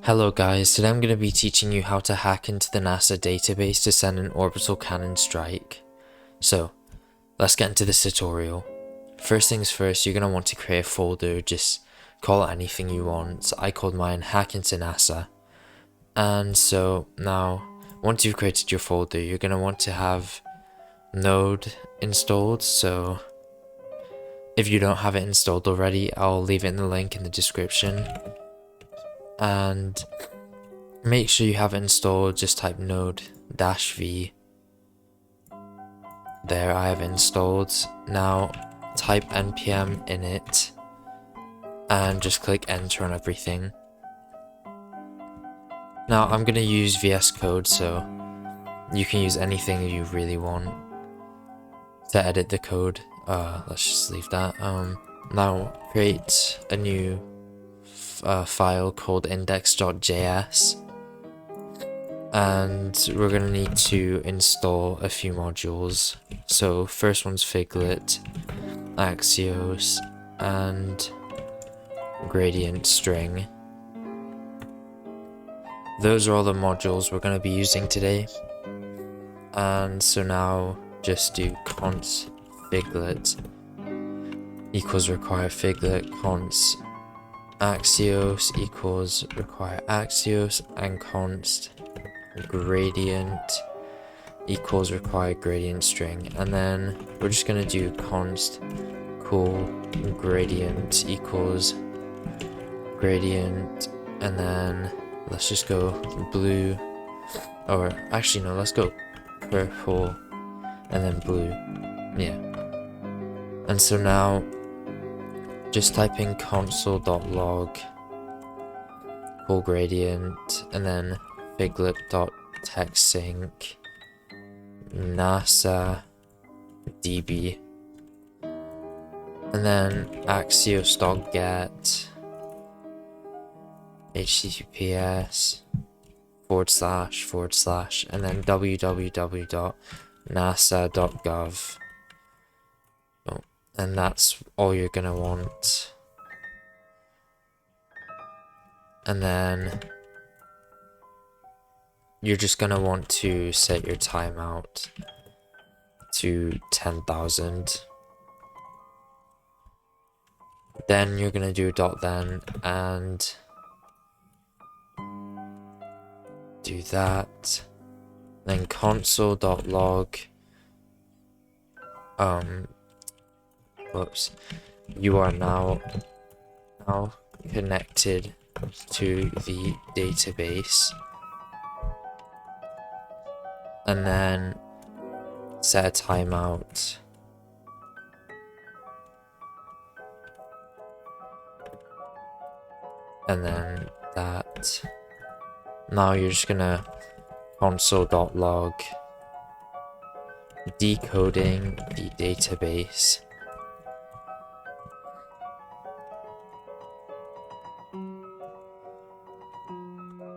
Hello guys, today I'm going to be teaching you how to hack into the NASA database to send an orbital cannon strike. So, let's get into this tutorial. First things first, you're going to want to create a folder, just call it anything you want. I called mine Hack into NASA. And so, now, once you've created your folder, you're going to want to have Node installed. So, if you don't have it installed already, I'll leave it in the link in the description. And make sure you have it installed, just type node-v. There, I have installed. Now type npm init and just click enter on everything. Now I'm going to use VS Code, so you can use anything you really want to edit the code. Let's just leave that. Now create a new file called index.js, and we're going to need to install a few modules. So first one's Figlet, Axios, and Gradient String. Those are all the modules we're going to be using today. And so now just do const Figlet equals require Figlet, const Axios equals require Axios, and const gradient equals require gradient string. And then we're just gonna do const cool gradient equals gradient, and then let's just go blue, or actually no, let's go purple and then blue. Yeah. And so now just type in console.log cool gradient and then figlet.textsync NASA db, and then axios.get https:// and then www.nasa.gov. And that's all you're gonna want. And then you're just gonna want to set your timeout to 10,000. Then you're gonna do .then and do that. Then console.log whoops, you are now connected to the database, and then set a timeout. And then that. Now you're just gonna console.log decoding the database.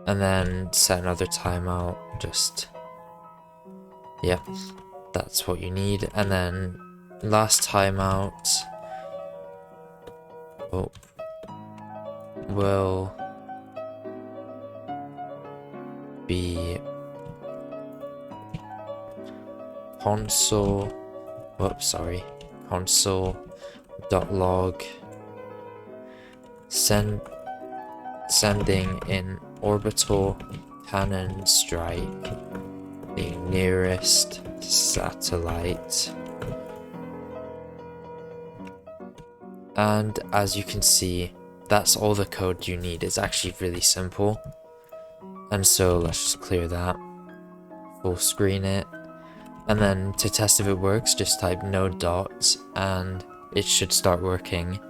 And then set another timeout, just, yep, that's what you need. And then last timeout will be console.log sending in orbital cannon strike the nearest satellite. And as you can see, that's all the code you need. It's actually really simple. And so let's just clear that, full screen it, and then to test if it works, just type node dots and it should start working.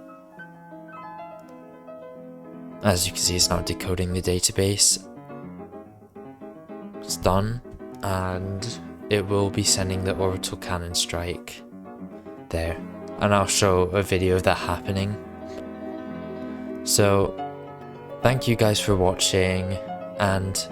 As you can see, it's now decoding the database. It's done, and it will be sending the orbital cannon strike there. And I'll show a video of that happening. So, thank you guys for watching, and